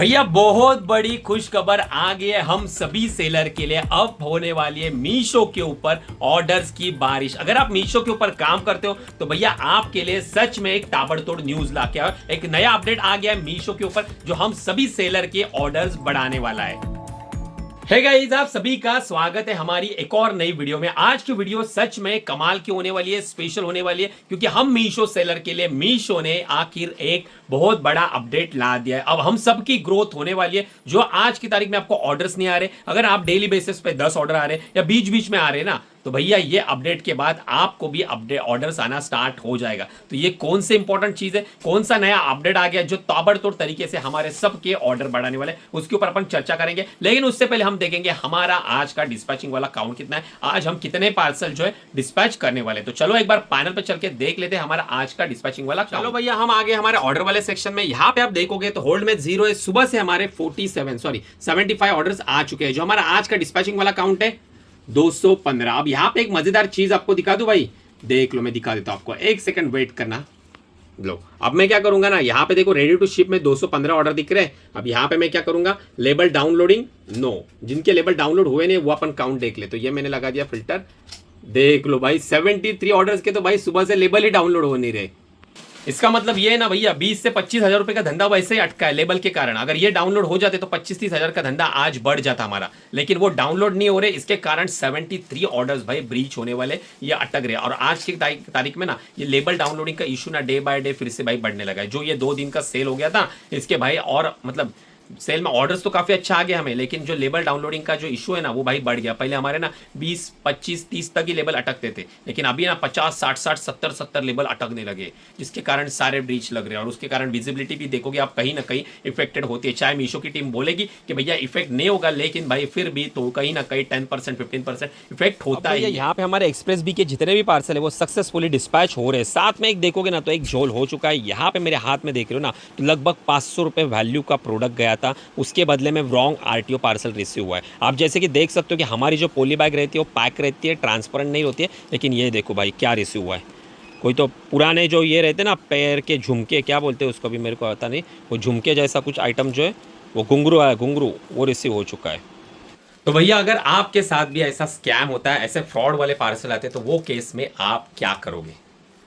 भैया बहुत बड़ी खुशखबर आ गई है हम सभी सेलर के लिए। अब होने वाली है मीशो के ऊपर ऑर्डर्स की बारिश। अगर आप मीशो के ऊपर काम करते हो तो भैया आपके लिए सच में एक ताबड़तोड़ न्यूज लाके आया। एक नया अपडेट आ गया है मीशो के ऊपर जो हम सभी सेलर के ऑर्डर्स बढ़ाने वाला है। हे गाइस, आप सभी का स्वागत है हमारी एक और नई वीडियो में। आज की वीडियो सच में कमाल की होने वाली है, स्पेशल होने वाली है, क्योंकि हम मीशो सेलर के लिए मीशो ने आखिर एक बहुत बड़ा अपडेट ला दिया है। अब हम सब की ग्रोथ होने वाली है। जो आज की तारीख में आपको ऑर्डर्स नहीं आ रहे, अगर आप डेली बेसिस पे 10 ऑर्डर आ रहे या बीच बीच में आ रहे ना, तो भैया ये अपडेट के बाद आपको भी अपडेट ऑर्डर्स आना स्टार्ट हो जाएगा। तो ये कौन से इंपॉर्टेंट चीज है, कौन सा नया अपडेट आ गया जो ताबड़तोड़ तरीके से हमारे सबके ऑर्डर बढ़ाने वाले, उसके ऊपर अपन चर्चा करेंगे। लेकिन उससे पहले हम देखेंगे हमारा आज का डिस्पैचिंग वाला काउंट कितना है, आज हम कितने पार्सल जो है डिस्पैच करने वाले। तो चलो एक बार पैनल पे चल के देख लेते हैं हमारा आज का डिस्पैचिंग वाला। चलो भैया हम आगे हमारे ऑर्डर वाले सेक्शन में। यहाँ पे आप देखोगे तो होल्ड में 0 है। सुबह से हमारे 75 ऑर्डर्स आ चुके हैं। जो हमारा आज का डिस्पैचिंग वाला काउंट है 215। अब यहाँ पे एक मजेदार चीज आपको दिखा दूं भाई, देख लो, मैं दिखा देता हूं आपको, एक सेकंड वेट करना। लो अब मैं क्या करूंगा ना, यहाँ पे देखो रेडी टू शिप में 215 ऑर्डर दिख रहे हैं। अब यहाँ पे मैं क्या करूंगा, लेबल डाउनलोडिंग नो, जिनके लेबल डाउनलोड हुए नहीं वो अपन काउंट देख ले। तो ये मैंने लगा दिया फिल्टर, देख लो भाई 73 ऑर्डर्स के तो भाई सुबह से लेबल ही डाउनलोड हो नहीं रहे। इसका मतलब ये है ना भैया, 20 से 25 हजार रुपए का धंधा वैसे ही अटका है लेबल के कारण। अगर ये डाउनलोड हो जाते तो 25-30 हजार का धंधा आज बढ़ जाता हमारा, लेकिन वो डाउनलोड नहीं हो रहे। इसके कारण 73 ऑर्डर्स भाई ब्रीच होने वाले, ये अटक रहे। और आज की तारीख में ना ये लेबल डाउनलोडिंग का इशू ना डे बाय डे फिर से भाई बढ़ने लगा है। जो ये 2 दिन का सेल हो गया था इसके भाई, और मतलब सेल में ऑर्डर्स तो काफी अच्छा आ गया हमें, लेकिन जो लेबल डाउनलोडिंग का जो इशू है ना वो भाई बढ़ गया। पहले हमारे ना 20, 25, 30 तक ही लेबल अटकते थे, लेकिन अभी ना 50, 60, 70 लेबल अटकने लगे, जिसके कारण सारे ब्रीच लग रहे हैं। और उसके कारण विजिबिलिटी भी देखोगे आप कहीं ना कहीं इफेक्टेड होती है। चाहे मीशो की टीम बोलेगी कि भैया इफेक्ट नहीं होगा, लेकिन भाई फिर भी तो कहीं ना कहीं 10%, 15% इफेक्ट होता है। यहाँ पे हमारे एक्सप्रेस बी के जितने भी पार्सल है वो सक्सेसफुली डिस्पैच हो रहे हैं। साथ में एक देखोगे ना तो एक झोल हो चुका है। यहाँ पे मेरे हाथ में देख रहे हो ना, तो लगभग 500 रुपये वैल्यू का प्रोडक्ट गया था, उसके बदले में रॉन्ग आरटीओ पार्सल रिसीव हुआ है। आप जैसे कि देख सकते हो कि हमारी जो पोली बैग रहती है वो पैक रहती है, ट्रांसपेरेंट नहीं होती है। लेकिन ये देखो भाई क्या रिसीव हुआ है, कोई तो पुराने जो ये रहते हैं ना पैर के झुमके, क्या बोलते हैं उसको भी मेरे को पता नहीं, वो झुमके जैसा कुछ आइटम जो है वो घुंघरू है, घुंघरू वो रिसीव हो चुका है। तो भैया अगर आपके साथ भी ऐसा स्कैम होता है, ऐसे फ्रॉड वाले पार्सल आते हैं, तो वो केस में आप क्या करोगे,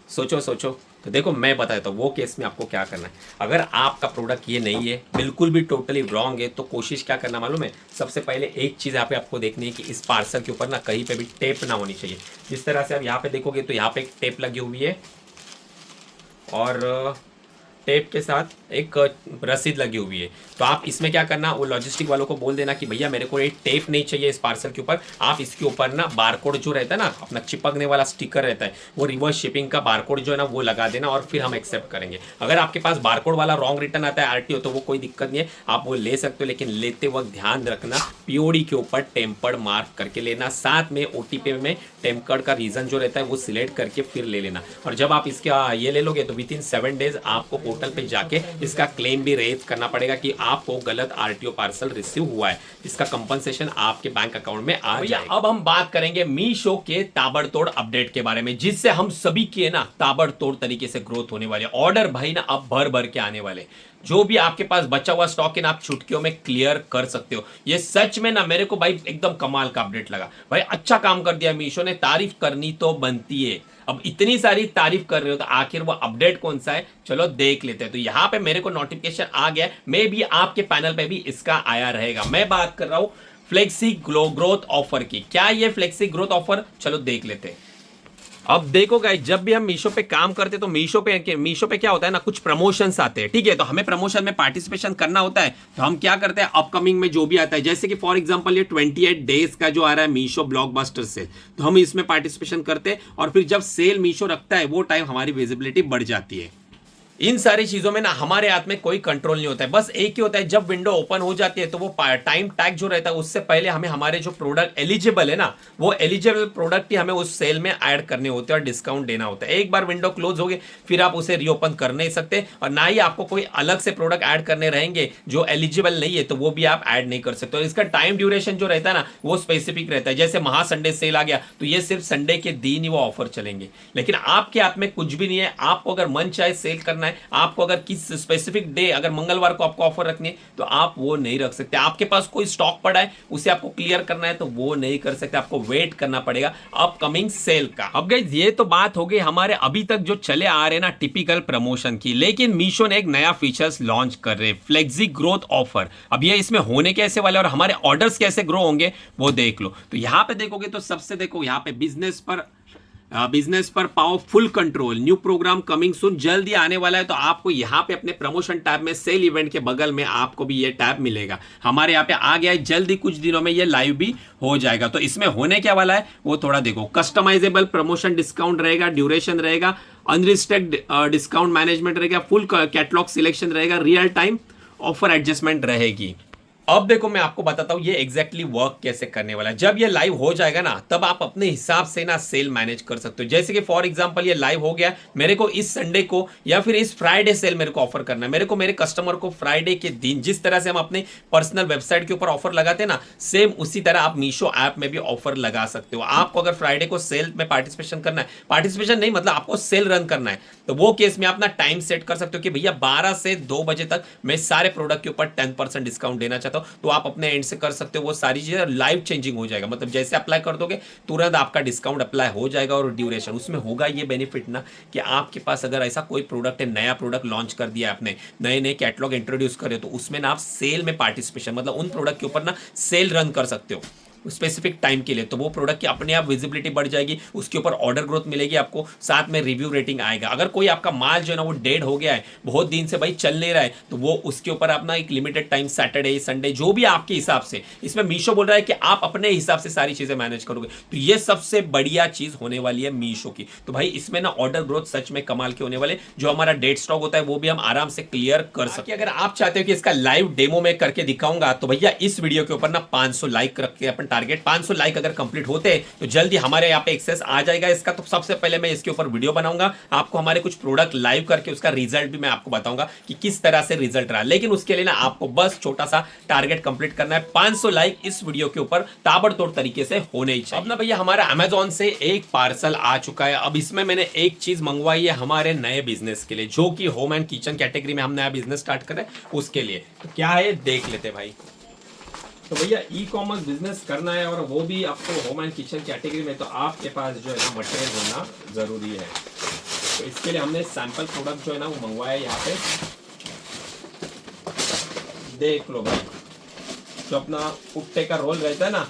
सोचो सोचो। तो देखो मैं बता देता हूँ वो केस में आपको क्या करना है। अगर आपका प्रोडक्ट ये नहीं है, बिल्कुल भी टोटली रॉन्ग है, तो कोशिश क्या करना मालूम है, सबसे पहले एक चीज़ यहाँ पे आपको देखनी है कि इस पार्सल के ऊपर ना कहीं पे भी टेप ना होनी चाहिए। जिस तरह से आप यहाँ पे देखोगे तो यहाँ पे एक टेप लगी हुई है और टेप के साथ एक रसीद लगी हुई है। तो आप इसमें क्या करना, वो लॉजिस्टिक वालों को बोल देना कि भैया मेरे को एक टेप नहीं चाहिए इस पार्सल के ऊपर, आप इसके ऊपर ना बारकोड जो रहता है ना, अपना चिपकने वाला स्टिकर रहता है, वो रिवर्स शिपिंग का बारकोड जो है ना वो लगा देना, और फिर हम एक्सेप्ट करेंगे। अगर आपके पास बारकोड वाला रॉन्ग रिटर्न आता है आरटीओ, तो वो कोई दिक्कत नहीं है, आप वो ले सकते हो। लेकिन लेते वक्त ध्यान रखना पीओडी के ऊपर टेम्पर्ड मार्क करके लेना, साथ में ओटीपी में टेम्पर्ड का रीजन जो रहता है वो सिलेक्ट करके फिर ले लेना। और जब आप इसका ये ले लोगे तो विद इन 7 डेज आपको पोर्टल पे जाके इसका क्लेम भी रेज करना पड़ेगा कि आपको गलत आरटीओ पार्सल रिसीव हुआ है, इसका कंपनसेशन आपके बैंक अकाउंट में आ जाएगा। अब हम बात करेंगे मीशो के ताबड़तोड़ अपडेट के बारे में, जिससे हम सभी के ना ताबड़तोड़ तरीके से ग्रोथ होने वाले। ऑर्डर भाई ना अब भर भर के आने वाले। जो भी आपके पास बचा हुआ स्टॉक है ना, आप चुटकियों में क्लियर कर सकते हो। ये सच में ना मेरे को भाई एकदम कमाल का अपडेट लगा। भाई अच्छा काम कर दिया मीशो ने, तारीफ करनी तो बनती है। अब इतनी सारी तारीफ कर रहे हो तो आखिर वो अपडेट कौन सा है, चलो देख लेते हैं। तो यहाँ पे मेरे को नोटिफिकेशन आ गया, मे भी आपके पैनल पे भी इसका आया रहेगा। मैं बात कर रहा हूँ फ्लेक्सी ग्रोथ ऑफर की। क्या ये फ्लेक्सी ग्रोथ ऑफर, चलो देख लेते हैं। अब देखो गाइस, जब भी हम मीशो पे काम करते हैं तो मीशो पे क्या होता है ना, कुछ प्रमोशंस आते हैं, ठीक है। तो हमें प्रमोशन में पार्टिसिपेशन करना होता है। तो हम क्या करते हैं, अपकमिंग में जो भी आता है, जैसे कि फॉर एग्जांपल ये 28 डेज का जो आ रहा है मीशो ब्लॉकबस्टर सेल, तो हम इसमें पार्टिसिपेशन करते हैं। और फिर जब सेल मीशो रखता है वो टाइम हमारी विजिबिलिटी बढ़ जाती है। इन सारी चीजों में ना हमारे हाथ में कोई कंट्रोल नहीं होता है, बस एक ही होता है, जब विंडो ओपन हो जाती है तो वो टाइम टैग जो रहता है उससे पहले हमें हमारे जो प्रोडक्ट एलिजिबल है ना, वो एलिजिबल प्रोडक्ट ही हमें उस सेल में ऐड करने होते हैं और डिस्काउंट देना होता है। एक बार विंडो क्लोज हो गई फिर आप उसे रीओपन कर नहीं सकते, और ना ही आपको कोई अलग से प्रोडक्ट ऐड करने रहेंगे जो एलिजिबल नहीं है, तो वो भी आप ऐड नहीं कर सकते। और इसका टाइम ड्यूरेशन जो रहता है ना वो स्पेसिफिक रहता है। जैसे महा संडे सेल आ गया तो ये सिर्फ संडे के दिन ही वो ऑफर चलेंगे, लेकिन आपके हाथ में कुछ भी नहीं है। आपको अगर मन चाहे सेल करना करना है, आपको अगर किस स्पेसिफिक डे अगर मंगलवार को आपको ऑफर रखनी है तो आप वो नहीं रख सकते। आपके पास कोई स्टॉक पड़ा है उसे आपको क्लियर करना है तो वो नहीं कर सकते, आपको वेट करना पड़ेगा अपकमिंग सेल का। अब गाइस ये तो बात हो गई हमारे अभी तक जो चले आ रहे ना टिपिकल प्रमोशन की, लेकिन मीशो ने एक नया फीचर्स लॉन्च कर रहे, फ्लेक्सी ग्रोथ ऑफर। अब ये इसमें होने कैसे वाले और हमारे ऑर्डर्स कैसे ग्रो होंगे वो देख लो। तो यहां पे देखोगे तो सबसे देखो यहाँ पे बिजनेस पर पाओ full control, new program coming soon, जल्दी आने वाला है। तो आपको यहाँ पे अपने प्रमोशन टैब में सेल इवेंट के बगल में आपको भी ये टैब मिलेगा। हमारे यहाँ पे आ गया है, जल्दी कुछ दिनों में ये लाइव भी हो जाएगा। तो इसमें होने क्या वाला है वो थोड़ा देखो। कस्टमाइजेबल प्रमोशन डिस्काउंट रहेगा, ड्यूरेशन रहेगा, अनरिस्ट्रिक्ट डिस्काउंट मैनेजमेंट रहेगा, फुल कैटलॉग सिलेक्शन रहेगा, रियल टाइम ऑफर एडजस्टमेंट रहेगी। अब देखो मैं आपको बताता हूं ये एग्जैक्टली वर्क कैसे करने वाला है। जब ये लाइव हो जाएगा ना तब आप अपने हिसाब से ना सेल मैनेज कर सकते हो। जैसे कि फॉर एग्जांपल ये लाइव हो गया, मेरे को इस संडे को या फिर इस फ्राइडे सेल मेरे को ऑफर करना है, मेरे को मेरे कस्टमर को फ्राइडे के दिन जिस तरह से हम अपने पर्सनल वेबसाइट के ऊपर ऑफर लगाते हैं ना, सेम उसी तरह आप मीशो ऐप में भी ऑफर लगा सकते हो। आपको अगर फ्राइडे को सेल में पार्टिसिपेशन करना है, पार्टिसिपेशन नहीं मतलब आपको सेल रन करना है, तो वो केस में आप ना टाइम सेट कर सकते हो कि भैया 12 से 2 बजे तक मैं सारे प्रोडक्ट के ऊपर 10% डिस्काउंट देना चाहता हूं। तो आप अपने एंड से कर सकते हो, वो सारी चीजें लाइव चेंजिंग हो जाएगा। मतलब जैसे अप्लाई कर दोगे तुरंत आपका डिस्काउंट अप्लाई हो जाएगा। और ड्यूरेशन उसमें होगा ये बेनिफिट ना कि आपके पास अगर ऐसा कोई प्रोडक्ट है, नया प्रोडक्ट लॉन्च कर दिया आपने, नए नए कैटलॉग इंट्रोड्यूस करे, तो उसमें ना आप सेल में पार्टिसिपेशन मतलब उन प्रोडक्ट के ऊपर ना सेल रन कर सकते हो स्पेसिफिक टाइम के लिए। तो वो प्रोडक्ट की अपने आप विजिबिलिटी बढ़ जाएगी, उसके ऊपर ऑर्डर ग्रोथ मिलेगी आपको, साथ में रिव्यू रेटिंग आएगा। अगर कोई आपका माल जो है ना वो डेड हो गया है, बहुत दिन से भाई चल नहीं रहा है, तो वो उसके ऊपर अपना एक लिमिटेड टाइम सैटरडे संडे जो भी आपके हिसाब से, इसमें मीशो बोल रहा है कि आप अपने हिसाब से सारी चीजें मैनेज करोगे। तो ये सबसे बढ़िया चीज होने वाली है मीशो की। तो भाई इसमें ना ऑर्डर ग्रोथ सच में कमाल के होने वाले, जो हमारा डेड स्टॉक होता है वो भी हम आराम से क्लियर कर सकते हैं। अगर आप चाहते हो कि इसका लाइव डेमो में करके दिखाऊंगा तो भैया इस वीडियो के ऊपर ना 500 लाइक रख के अपन टारगेट 500 लाइक अगर कंप्लीट होते हैं तो जल्दी हमारे यहाँ पे एक्सेस आ जाएगा इसका। तो सबसे पहले मैं इसके ऊपर वीडियो बनाऊंगा, आपको हमारे कुछ प्रोडक्ट लाइव करके उसका रिजल्ट भी मैं आपको बताऊंगा कि किस तरह से रिजल्ट रहा। लेकिन उसके लिए ना आपको बस छोटा सा टारगेट कंप्लीट करना है, 500 लाइक इस वीडियो के ऊपर ताबड़तोड़ तरीके से होने ही चाहिए। अब ना भैया हमारा अमेजोन से एक पार्सल आ चुका है। अब इसमें मैंने एक चीज मंगवाई है हमारे नए बिजनेस के लिए, जो कि होम एंड किचन कैटेगरी में हम नया बिजनेस स्टार्ट कर रहे हैं उसके लिए। तो क्या है देख लेते भाई। तो भैया ई कॉमर्स बिजनेस करना है और वो भी आपको होम एंड किचन कैटेगरी में, तो आपके पास जो है ना मटेरियल होना जरूरी है। तो इसके लिए हमने सैंपल प्रोडक्ट जो है ना वो मंगवाया है। यहाँ पे देख लो भाई, जो अपना पुट्टे का रोल रहता है ना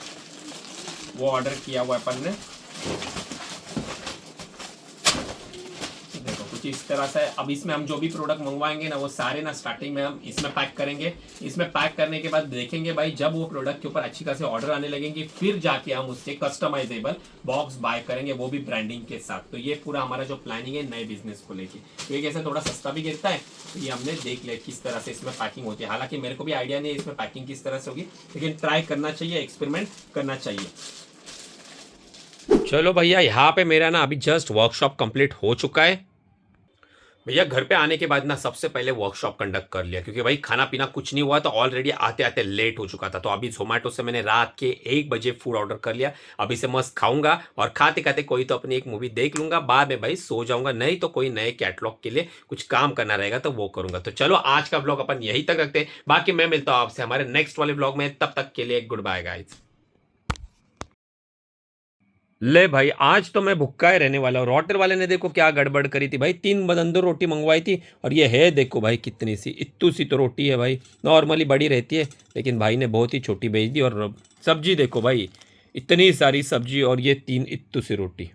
वो ऑर्डर किया हुआ है अपन ने। देखो कुछ इस तरह से। अब इसमें हम जो भी प्रोडक्ट मंगवाएंगे ना वो सारे ना स्टार्टिंग में हम इसमें पैक करेंगे। इसमें पैक करने के बाद देखेंगे भाई जब वो प्रोडक्ट के ऊपर अच्छी खासी ऑर्डर आने लगेंगे फिर जाके हम उसके कस्टमाइजेबल बॉक्स बाय करेंगे, वो भी ब्रांडिंग के साथ। तो ये पूरा हमारा जो प्लानिंग है नए बिजनेस को लेके, तो ये कैसे थोड़ा सस्ता भी गिरता है। तो ये हमने देख लिया किस तरह से इसमें पैकिंग होती है। हालांकि मेरे को भी आइडिया नहीं है इसमें पैकिंग किस तरह से होगी, लेकिन ट्राई करना चाहिए, एक्सपेरिमेंट करना चाहिए। चलो भैया यहाँ पे मेरा ना अभी जस्ट वर्कशॉप कंप्लीट हो चुका है। भैया घर पे आने के बाद ना सबसे पहले वर्कशॉप कंडक्ट कर लिया, क्योंकि भाई खाना पीना कुछ नहीं हुआ, तो ऑलरेडी आते आते लेट हो चुका था। तो अभी जोमेटो से मैंने रात के 1 बजे फूड ऑर्डर कर लिया। अभी से मस्त खाऊंगा और खाते खाते कोई तो अपनी एक मूवी देख लूंगा, बाद में भाई सो जाऊंगा। नहीं तो कोई नए कैटलॉग के लिए कुछ काम करना रहेगा तो वो करूंगा। तो चलो आज का ब्लॉग अपन यहीं तक रखते हैं, बाकी मैं मिलता हूं आपसे हमारे नेक्स्ट वाले ब्लॉग में। तब तक के लिए गुड बाय गाइस। ले भाई आज तो मैं भुक्का ही रहने वाला हूँ। रोटर वाले ने देखो क्या गड़बड़ करी थी भाई, 3 बदंदो रोटी मंगवाई थी और ये है देखो भाई कितनी सी इत्तू सी तो रोटी है भाई। नॉर्मली बड़ी रहती है लेकिन भाई ने बहुत ही छोटी भेज दी। और सब्जी देखो भाई, इतनी सारी सब्जी और ये 3 इत्तू सी रोटी।